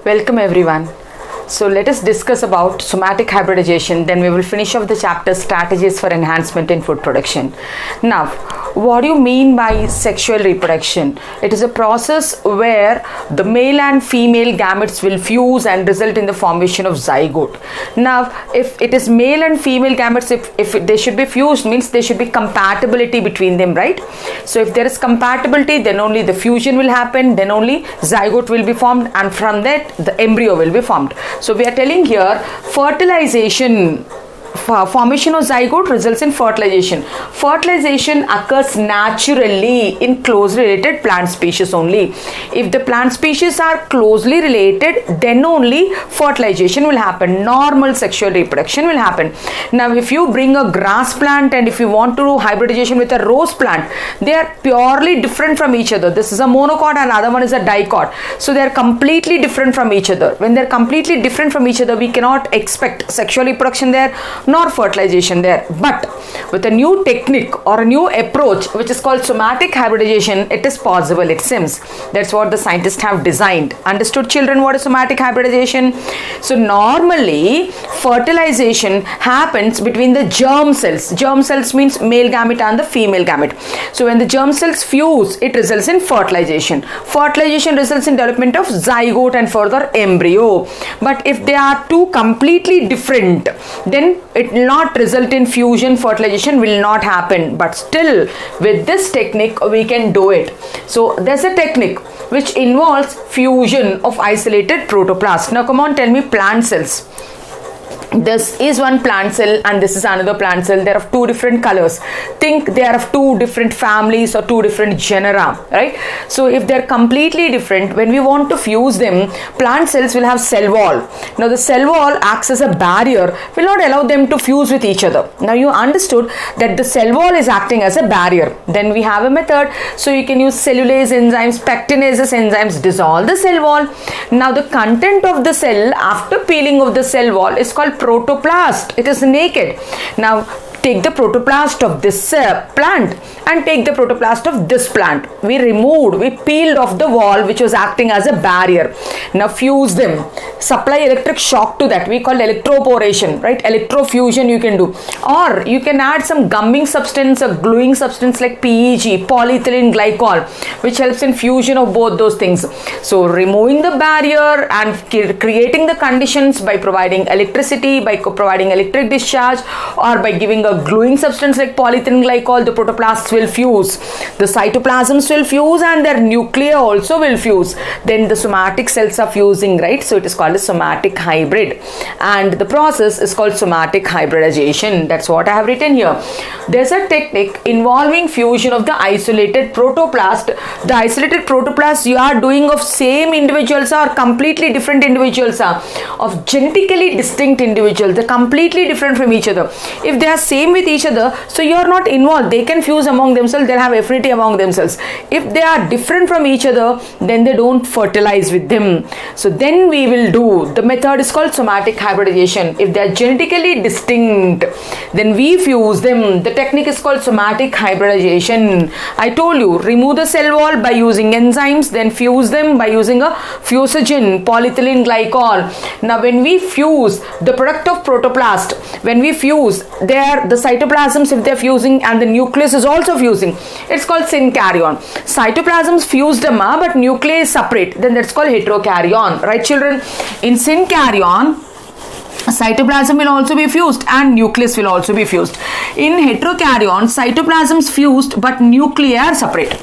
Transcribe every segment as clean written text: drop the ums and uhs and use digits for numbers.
Welcome everyone. So let us discuss about somatic hybridization, then we will finish off the chapter strategies for enhancement in food production. Now, what do you mean by sexual reproduction? It is a process where the male and female gametes will fuse and result in the formation of zygote. Now, if it is male and female gametes, if they should be fused, means there should be compatibility between them, right? So if there is compatibility, then only the fusion will happen, then only zygote will be formed, and from that the embryo will be formed. So we are telling here fertilization, formation of zygote results in fertilization. Fertilization occurs naturally in closely related plant species only. If the plant species are closely related, then only fertilization will happen. Normal sexual reproduction will happen. Now, if you bring a grass plant and if you want to do hybridization with a rose plant, they are purely different from each other. This is a monocot and other one is a dicot. So they are completely different from each other. When they are completely different from each other, we cannot expect sexual reproduction there nor fertilization there. But with a new technique or a new approach which is called somatic hybridization, it is possible, it seems. That's what the scientists have designed. Understood, children, what is somatic hybridization? So normally fertilization happens between the germ cells. Germ cells means male gamete and the female gamete. So when the germ cells fuse, it results in fertilization. Fertilization results in development of zygote and further embryo. But if they are two completely different, then it will not result in fusion. Fertilization will not happen, but still with this technique we can do it. So there's a technique which involves fusion of isolated protoplast. Now come on, tell me plant cells. This is one plant cell and this is another plant cell. They are of two different colors. Think they are of two different families or two different genera, right? So if they are completely different, when we want to fuse them, plant cells will have cell wall. Now the cell wall acts as a barrier, will not allow them to fuse with each other. Now you understood that the cell wall is acting as a barrier. Then we have a method. So you can use cellulase enzymes, pectinases enzymes, dissolve the cell wall. Now the content of the cell after peeling of the cell wall is called protoplast. It is naked. Now take the protoplast of this plant and take the protoplast of this plant. We peeled off the wall which was acting as a barrier. Now fuse them. Supply electric shock to that. We call electroporation, right? Electrofusion you can do. Or you can add some gumming substance or gluing substance like PEG, polyethylene glycol, which helps in fusion of both those things. So removing the barrier and creating the conditions by providing electricity, by providing electric discharge, or by giving a gluing substance like polyethylene glycol, the protoplasts will fuse. The cytoplasms will fuse and their nuclei also will fuse. Then the somatic cells are fusing, right? So it is called a somatic hybrid. And the process is called somatic hybridization. That's what I have written here. There's a technique involving fusion of the isolated protoplast. The isolated protoplast you are doing of same individuals or completely different individuals are of genetically distinct individuals. They're completely different from each other. If they are same with each other, so you are not involved. They can fuse among themselves. They'll have affinity among themselves. If they are different from each other, then they don't fertilize with them. So then we will do, the method is called somatic hybridization. If they are genetically distinct, then we fuse them. The technique is called somatic hybridization. I told you, remove the cell wall by using enzymes, then fuse them by using a fusogen, polyethylene glycol. Now when we fuse the product of protoplast, when we fuse, the cytoplasms, if they are fusing and the nucleus is also fusing, it's called synkaryon. Cytoplasms fused but nuclei is separate, then that's called heterokaryon, right children? In synkaryon, cytoplasm will also be fused and nucleus will also be fused. In heterokaryon, cytoplasms fused but nuclei are separate.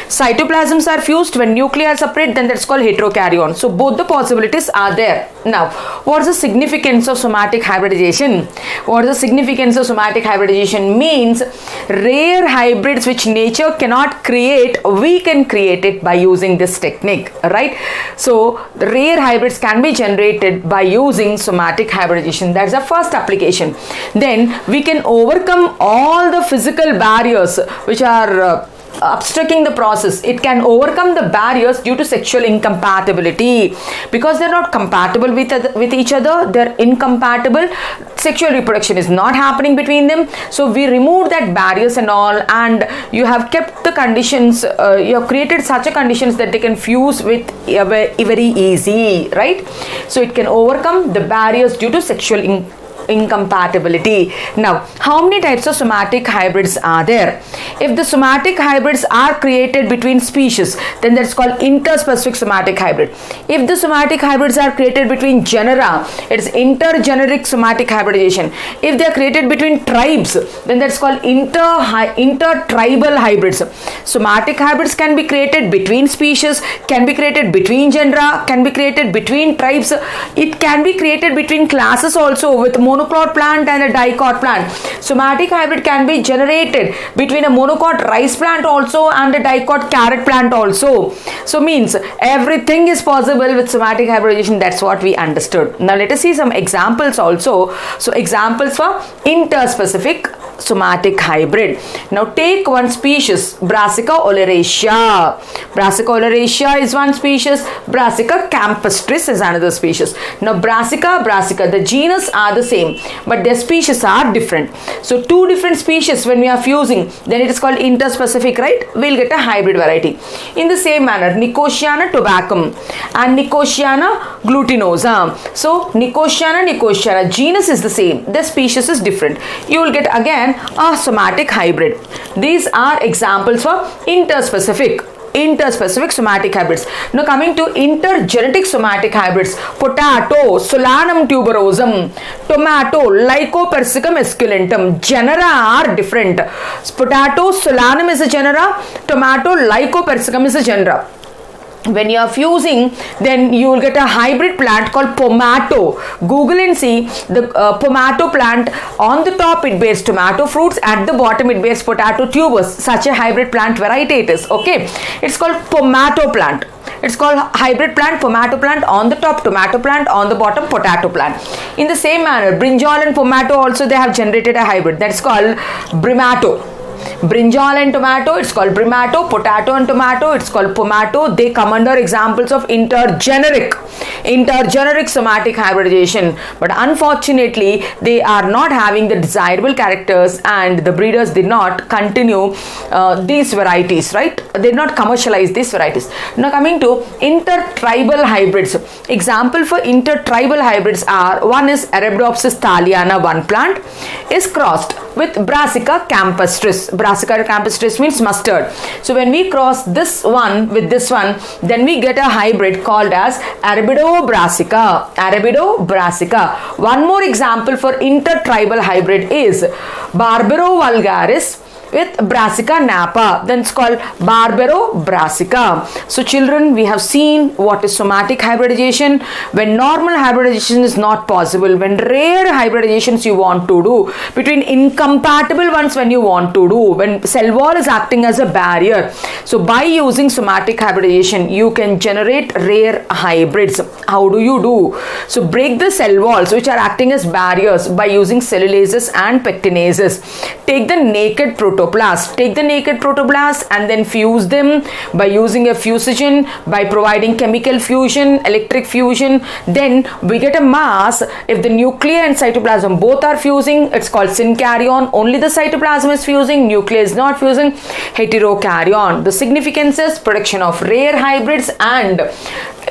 Cytoplasms are fused when nuclei are separate, then that's called heterokaryon. So both the possibilities are there. Now, what is the significance of somatic hybridization? What is the significance of somatic hybridization? Means rare hybrids which nature cannot create, we can create it by using this technique, right? So the rare hybrids can be generated by using somatic hybridization. That's the first application. Then we can overcome all the physical barriers which are obstructing the process. It can overcome the barriers due to sexual incompatibility. Because they're not compatible with each other, they're incompatible, sexual reproduction is not happening between them. So we remove that barriers and all, and you have kept the conditions, you have created such a conditions that they can fuse with very easy, right? So it can overcome the barriers due to sexual incompatibility. Now, how many types of somatic hybrids are there? If the somatic hybrids are created between species, then that's called interspecific somatic hybrid. If the somatic hybrids are created between genera, it is intergeneric somatic hybridization. If they are created between tribes, then that's called intertribal hybrids. Somatic hybrids can be created between species, can be created between genera, can be created between tribes. It can be created between classes also, with monocot plant and a dicot plant. Somatic hybrid can be generated between a monocot rice plant also and a dicot carrot plant also. So means everything is possible with somatic hybridization. That's what we understood. Now let us see some examples also. So examples for interspecific somatic hybrid. Now take one species, Brassica oleracea. Brassica oleracea is one species, Brassica campestris is another species. Now Brassica, the genus are the same, but their species are different. So two different species when we are fusing, then it is called interspecific, right? We'll get a hybrid variety. In the same manner, Nicotiana tobacum and Nicotiana glutinosa. So Nicotiana, genus is the same, the species is different. You will get again a somatic hybrid. These are examples for interspecific somatic hybrids. Now coming to intergenetic somatic hybrids, potato, Solanum tuberosum, tomato, Lycopersicum esculentum. Genera are different. Potato, Solanum is a genera, tomato, Lycopersicum is a genera. When you are fusing, then you will get a hybrid plant called pomato. Google and see the pomato plant. On the top it bears tomato fruits, at the bottom it bears potato tubers. Such a hybrid plant variety it is. Okay, it's called pomato plant. It's called hybrid plant, pomato plant. On the top tomato plant, on the bottom potato plant. In the same manner, brinjal and pomato also they have generated a hybrid. That's called brimato. Brinjal and tomato, it's called brimato. Potato and tomato, it's called pomato. They come under examples of intergeneric somatic hybridization, but unfortunately they are not having the desirable characters, and the breeders did not continue these varieties, right? They did not commercialize these varieties. Now coming to intertribal hybrids. Example for intertribal hybrids are, one is Arabidopsis thaliana, one plant is crossed with Brassica campestris. Brassica campestris means mustard. So when we cross this one with this one, then we get a hybrid called as Arabidobrassica. One more example for intertribal hybrid is Barbaro vulgaris with Brassica napa, then it's called Barbaro-Brassica. So children, we have seen what is somatic hybridization. When normal hybridization is not possible, when rare hybridizations you want to do, between incompatible ones when you want to do, when cell wall is acting as a barrier. So by using somatic hybridization, you can generate rare hybrids. How do you do? So break the cell walls which are acting as barriers by using cellulases and pectinases. Take the naked protoplast and then fuse them by using a fusogen, by providing chemical fusion, electric fusion. Then we get a mass. If the nucleus and cytoplasm both are fusing, it's called synkaryon. Only the cytoplasm is fusing, nucleus is not fusing, heterokaryon. The significance is production of rare hybrids, and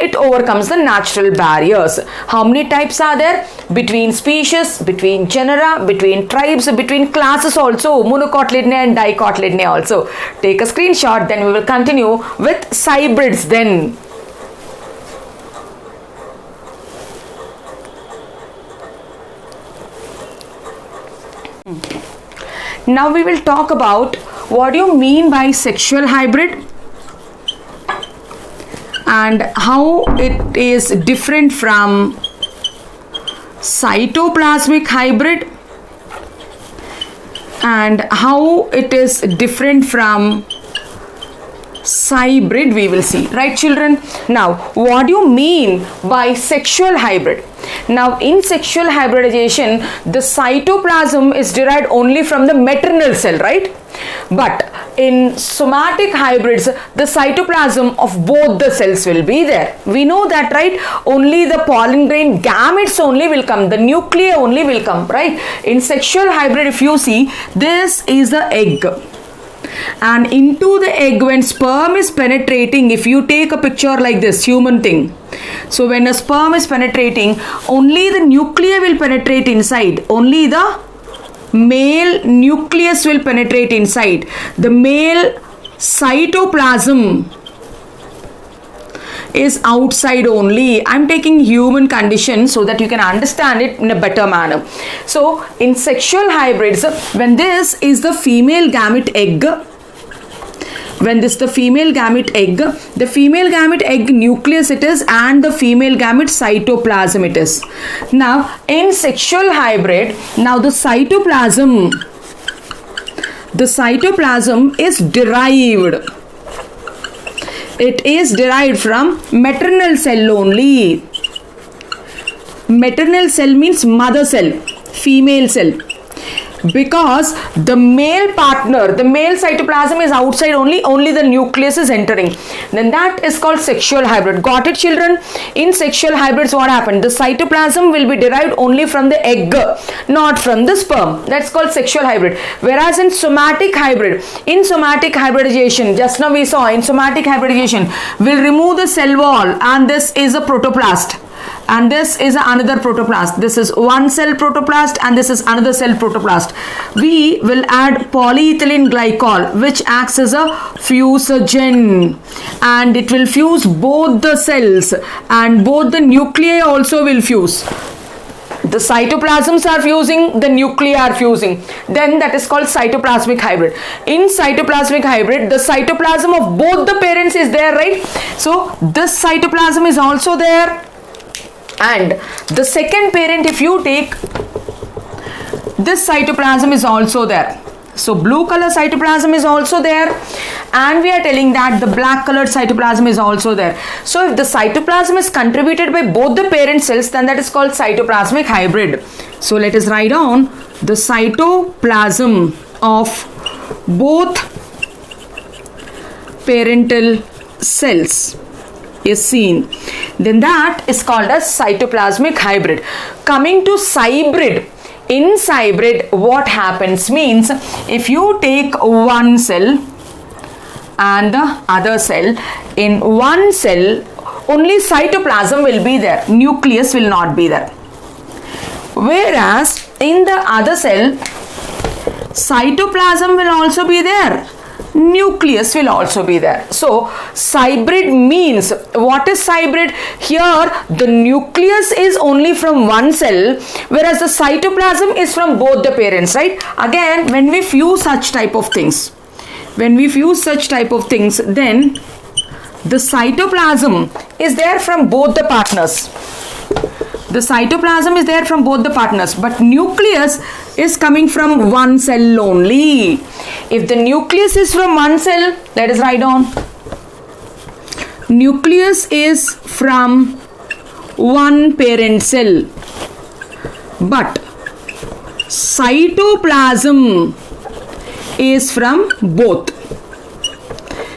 it overcomes the natural barriers. How many types are there? Between species, between genera, between tribes, between classes also, monocotyledonea and dicotyledonea also. Take a screenshot, then we will continue with hybrids then. Now we will talk about what do you mean by sexual hybrid and how it is different from cytoplasmic hybrid and how it is different from hybrid. We will see, right children? Now what do you mean by sexual hybrid? Now in sexual hybridization, the cytoplasm is derived only from the maternal cell, right? But in somatic hybrids, the cytoplasm of both the cells will be there. We know that, right? Only the pollen grain gametes only will come, the nuclei only will come, right? In sexual hybrid, if you see, this is the egg, and into the egg, when sperm is penetrating, if you take a picture like this human thing, so when a sperm is penetrating, only the nuclei will penetrate inside, only the male nucleus will penetrate inside, the male cytoplasm is outside only. I'm taking human condition so that you can understand it in a better manner. So in sexual hybrids, when this is the female gamete egg, when this the female gamete egg, the female gamete egg nucleus it is, and the female gamete cytoplasm it is. Now in sexual hybrid, now the cytoplasm is derived. It is derived from maternal cell only. Maternal cell means mother cell, female cell. Because the male partner, the male cytoplasm is outside only the nucleus is entering. Then that is called sexual hybrid. Got it, children? In sexual hybrids, what happened? The cytoplasm will be derived only from the egg, not from the sperm. That's called sexual hybrid. Whereas in somatic hybrid, in somatic hybridization, just now we saw in somatic hybridization, we'll remove the cell wall, and this is a protoplast. And this is another protoplast. This is one cell protoplast and this is another cell protoplast. We will add polyethylene glycol, which acts as a fusogen, and it will fuse both the cells, and both the nuclei also will fuse. The cytoplasms are fusing, the nuclei are fusing. Then that is called cytoplasmic hybrid. In cytoplasmic hybrid, the cytoplasm of both the parents is there, right? So this cytoplasm is also there. And the second parent, if you take, this cytoplasm is also there. So blue color cytoplasm is also there, and we are telling that the black colored cytoplasm is also there. So if the cytoplasm is contributed by both the parent cells, then that is called cytoplasmic hybrid. So let us write down the cytoplasm of both parental cells is seen, then that is called as cytoplasmic hybrid. Coming to cybrid, in cybrid what happens means, if you take one cell and the other cell, in one cell only cytoplasm will be there, nucleus will not be there. Whereas in the other cell, cytoplasm will also be there, nucleus will also be there. So cybrid means, what is cybrid? Here the nucleus is only from one cell, whereas the cytoplasm is from both the parents, right? Again, when we fuse such type of things, then the cytoplasm is there from both the partners. The cytoplasm is there from both the partners, but nucleus is coming from one cell only. If the nucleus is from one cell, let us write down. Nucleus is from one parent cell, but cytoplasm is from both.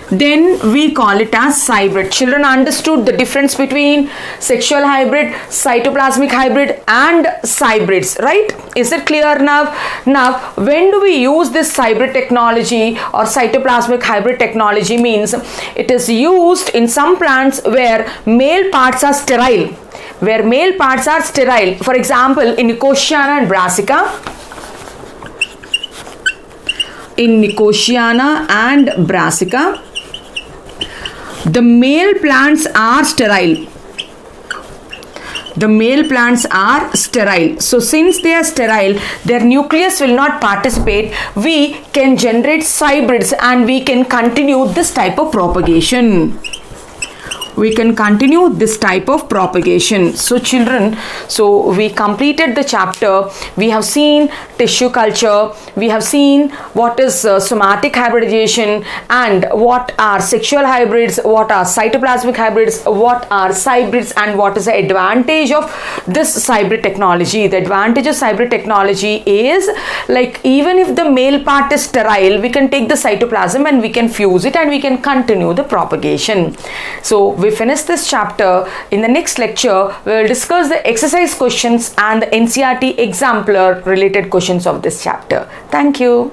Then we call it as cybrid. Children understood the difference between sexual hybrid, cytoplasmic hybrid and cybrids, right? Is it clear now? Now, when do we use this cybrid technology or cytoplasmic hybrid technology? Means it is used in some plants where male parts are sterile. For example, in Nicotiana and Brassica. In Nicotiana and Brassica, the male plants are sterile. So since they are sterile, their nucleus will not participate. We can generate cybrids and we can continue this type of propagation. we can continue this type of propagation. So children, so we completed the chapter. We have seen tissue culture, we have seen what is somatic hybridization and what are sexual hybrids, what are cytoplasmic hybrids, what are cybrids, and what is the advantage of this hybrid technology. The advantage of hybrid technology is, like, even if the male part is sterile, we can take the cytoplasm and we can fuse it and we can continue the propagation. So we finish this chapter. In the next lecture, we will discuss the exercise questions and the NCERT exemplar related questions of this chapter. Thank you.